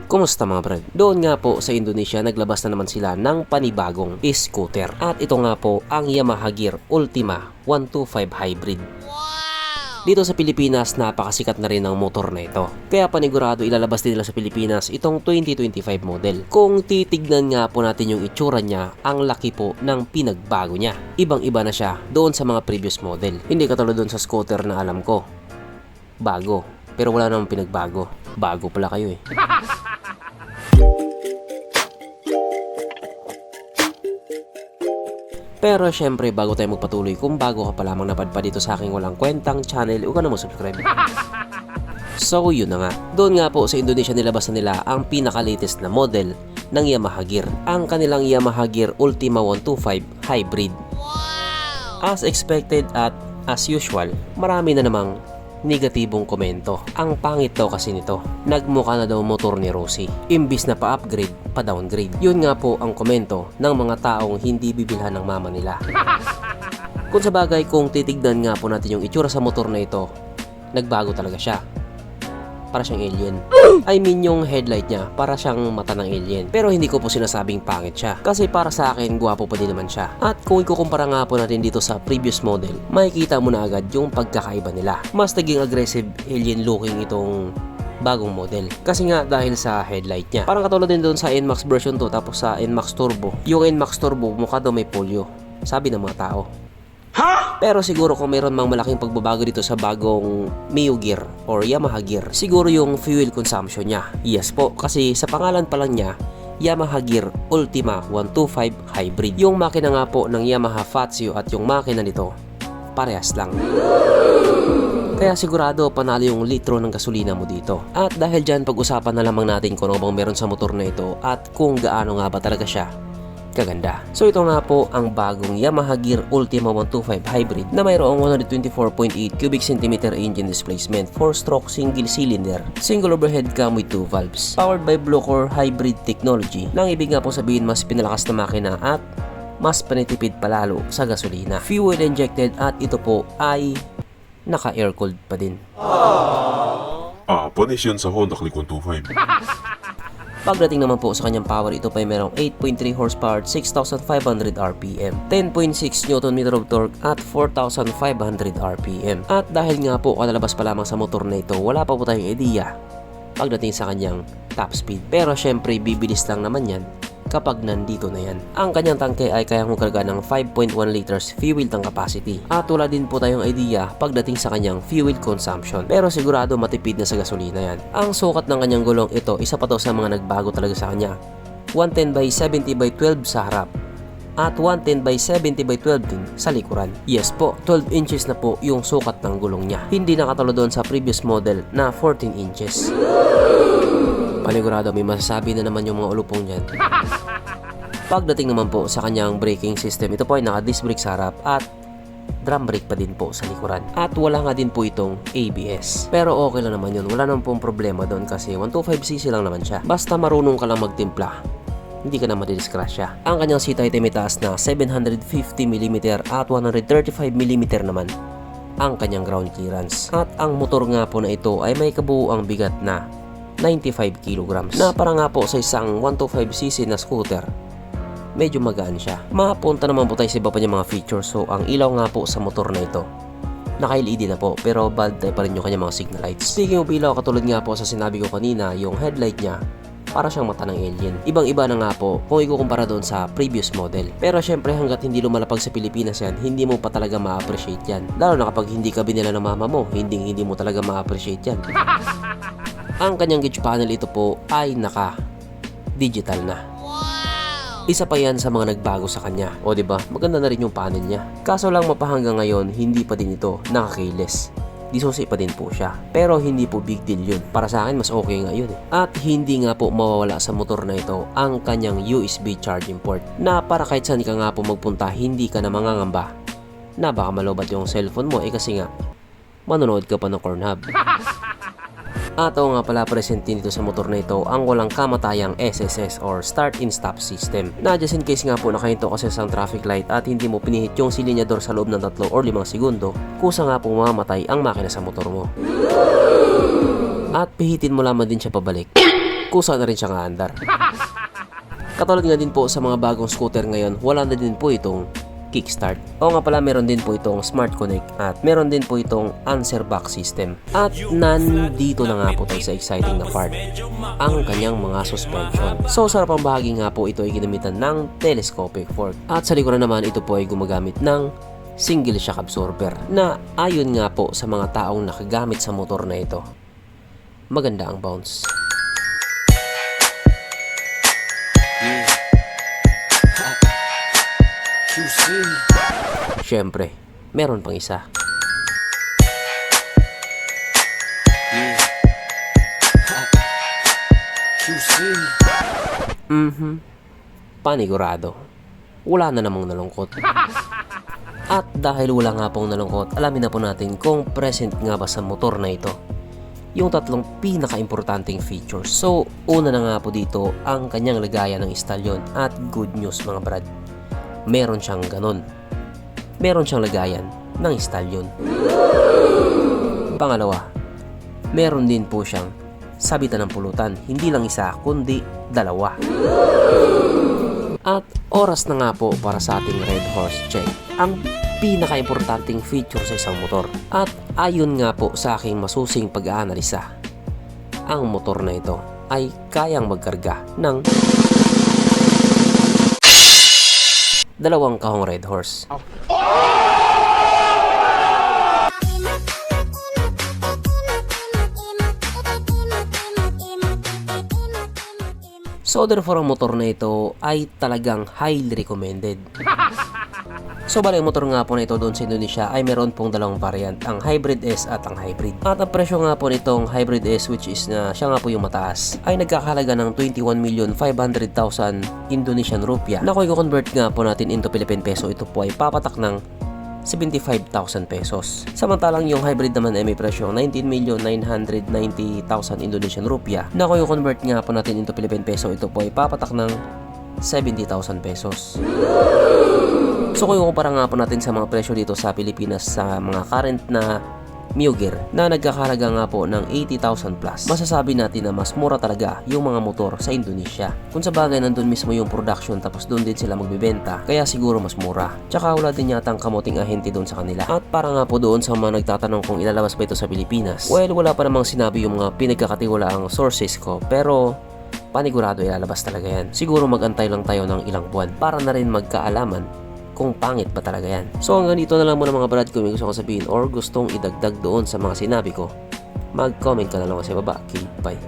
Kumusta mga brad? Doon nga po sa Indonesia naglabas na naman sila ng panibagong scooter. At ito nga po ang Yamaha Gear Ultima 125 Hybrid. Dito sa Pilipinas, napakasikat na rin ang motor na ito. Kaya panigurado ilalabas din nila sa Pilipinas itong 2025 model. Kung titignan nga po natin yung itsura niya, ang laki po ng pinagbago niya. Ibang-iba na siya doon sa mga previous model. Hindi katulad doon sa scooter na alam ko. Bago. Pero wala namang pinagbago. Bago pala kayo eh. Pero syempre bago tayo magpatuloy, kung bago ka pa lamang napadpad dito sa aking walang kwentang channel, huwag ka na mag-subscribe. So yun na nga, doon nga po sa Indonesia nilabas na nila ang pinaka-latest na model ng Yamaha Gear, ang kanilang Yamaha Gear Ultima 125 Hybrid. As expected at as usual, marami na namang negatibong komento. Ang pangit daw kasi nito, nagmukha na daw motor ni Rosie. Imbis na pa-upgrade, pa-downgrade. Yun nga po ang komento ng mga taong hindi bibilhan ng mama nila. Kung sa bagay, kung titignan nga po natin yung itsura sa motor na ito, nagbago talaga siya. Para siyang alien. I mean yung headlight niya, para siyang mata ng alien. Pero hindi ko po sinasabing pangit siya. Kasi para sa akin, gwapo pa din naman siya. At kung ikukumpara nga po natin dito sa previous model, makikita mo na agad yung pagkakaiba nila. Mas naging aggressive alien looking itong bagong model. Kasi nga dahil sa headlight niya. Parang katulad din doon sa NMAX version 2 tapos sa NMAX Turbo. Yung NMAX Turbo mukha daw may polio. Sabi ng mga tao. Pero siguro kung mayroon mang malaking pagbabago dito sa bagong Mio Gear or Yamaha Gear, siguro yung fuel consumption niya. Yes po, kasi sa pangalan pa lang niya, Yamaha Gear Ultima 125 Hybrid. Yung makina nga po ng Yamaha Fazio at yung makina nito, parehas lang. Kaya sigurado panalo yung litro ng gasolina mo dito. At dahil dyan, pag-usapan na lamang natin kung ano bang meron sa motor na ito at kung gaano nga ba talaga siya kaganda. So ito nga po ang bagong Yamaha Gear Ultima 125 Hybrid na mayroong 124.8 cubic centimeter engine displacement, 4-stroke single cylinder, single overhead cam with 2 valves, powered by Blue-Core hybrid technology. Nang ibig nga po sabihin, mas pinalakas na makina at mas panitipid palalo sa gasolina. Fuel injected at ito po ay naka-air cooled pa din. Panis yun sa Honda Click 125. Pagdating naman po sa kanyang power, ito pa ay merong 8.3 horsepower, 6,500 RPM, 10.6 Nm of torque at 4,500 RPM. At dahil nga po kalalabas pa lamang sa motor na ito, wala pa po tayong ideya pagdating sa kanyang top speed. Pero syempre bibilis lang naman yan kapag nandito na yan. Ang kanyang tangke ay kayang magkarga ng 5.1 liters fuel tank capacity. At wala din po tayong idea pagdating sa kanyang fuel consumption. Pero sigurado matipid na sa gasolina yan. Ang sukat ng kanyang gulong ito, isa pa to sa mga nagbago talaga sa kanya. 110 by 70 by 12 sa harap. At 110 by 70 by 12 din sa likuran. Yes po, 12 inches na po yung sukat ng gulong niya. Hindi nakatalo doon sa previous model na 14 inches. Panigurado may masasabi na naman yung mga ulupong dyan. Pagdating naman po sa kanyang braking system, ito po ay naka-disc brake sa harap at drum brake pa din po sa likuran. At wala nga din po itong ABS. Pero okay lang naman yun, wala naman pong problema doon kasi 125cc lang naman siya. Basta marunong ka lang magtimpla, hindi ka na madidiskrasya. Ang kanyang seat height ay may taas na 750mm at 135mm naman ang kanyang ground clearance. At ang motor nga po na ito ay may kabuuang bigat na 95 kilograms na para nga po sa isang 125cc na scooter, medyo magaan siya. Mapunta naman po tayo sa iba pa niyang mga features. So ang ilaw nga po sa motor na ito, naka-LED na po pero bald type pa rin yung kanyang mga signal lights. Speaking of ilaw, katulad nga po sa sinabi ko kanina, yung headlight niya para siyang mata ng alien. Ibang-iba na nga po kung ikukumpara doon sa previous model. Pero syempre hanggat hindi lumalapag sa Pilipinas yan, hindi mo pa talaga ma-appreciate yan. Lalo na kapag hindi ka binila ng mama mo, hindi mo talaga ma-appreciate yan. Ang kanyang gauge panel ito po ay naka-digital na. Isa pa yan sa mga nagbago sa kanya. O diba, maganda na rin yung panel niya. Kaso lang mapahanggang ngayon, hindi pa din ito naka-keyless. Disusi pa din po siya. Pero hindi po big deal yun. Para sa akin, mas okay nga yun eh. At hindi nga po mawawala sa motor na ito ang kanyang USB charging port. Na para kahit saan ka nga po magpunta, hindi ka na mangangamba na baka malobat yung cellphone mo kasi nga manonood ka pa ng Pornhub. At oo nga pala, present din dito sa motor na ito ang walang kamatayang SSS or Start and Stop System. Na just in case nga po nakahinto kasi sa traffic light at hindi mo pinihit yung silinyador sa loob ng 3 or 5 segundo, kusa nga pong mamamatay ang makina sa motor mo. At pihitin mo lamang din siya pabalik. kung saan na rin siya aandar. Katulad nga din po sa mga bagong scooter ngayon, wala na din po itong kickstart. O nga pala, meron din po itong Smart Connect at meron din po itong answer back system. At nandito na nga po tayo sa exciting na part, ang kanyang mga suspension. So sa harapang bahagi nga po, ito ay ginamitan ng telescopic fork. At sa likuran naman, ito po ay gumagamit ng single shock absorber na ayon nga po sa mga taong nakagamit sa motor na ito, maganda ang bounce. Siyempre, meron pang isa. Panigurado. Wala na namang nalungkot. At dahil wala nga pong nalungkot, alamin na po natin kung present nga ba sa motor na ito yung tatlong pinaka-importanting features. So, una na nga po dito ang kanyang lagayan ng istalyon. At good news mga brad, meron siyang ganon. Meron siyang lagayan ng istalyon. Pangalawa, meron din po siyang sabitan ng pulutan. Hindi lang isa, kundi dalawa. At oras na nga po para sa ating Red Horse Check, ang pinaka-importanting feature sa isang motor. At ayon nga po sa aking masusing pag-aanalisa, ang motor na ito ay kayang magkarga ng 2 kahong Red Horse. So therefore, ang motor na ito ay talagang highly recommended. So bali, ang motor nga po na ito doon sa Indonesia ay meron pong dalawang variant, ang Hybrid S at ang Hybrid. At ang presyo nga po nitong Hybrid S, which is na siya nga po yung mataas, ay nagkakahalaga ng 21,500,000 Indonesian rupiah. Na kung i-convert nga po natin into Philippine peso, ito po ay papatak ng 75,000 pesos. Samantalang yung hybrid naman ay may presyo 19,990,000 Indonesian rupiah. Na kung i-convert nga po natin into Philippine peso, ito po ay papatak ng 70,000 pesos. So kung kumpara nga po natin sa mga presyo dito sa Pilipinas sa mga current na Muger na nagkakahalaga nga po ng 80,000 plus, masasabi natin na mas mura talaga yung mga motor sa Indonesia. Kung sa bagay, nandun mismo yung production tapos doon din sila magbibenta, kaya siguro mas mura. Tsaka wala din yata ang kamuting ahente doon sa kanila. At para nga po doon sa mga nagtatanong kung ilalabas ba ito sa Pilipinas, well, wala pa namang sinabi yung mga pinagkakatiwalaang sources ko, pero panigurado ilalabas talaga yan. Siguro magantay lang tayo ng ilang buwan para na rin magkaalaman kung pangit pa talaga yan. So hanggang dito na lang muna mga brad. Kung may gusto ko sabihin or gustong idagdag doon sa mga sinabi ko, mag-comment ka na lang sa baba. Okay, bye.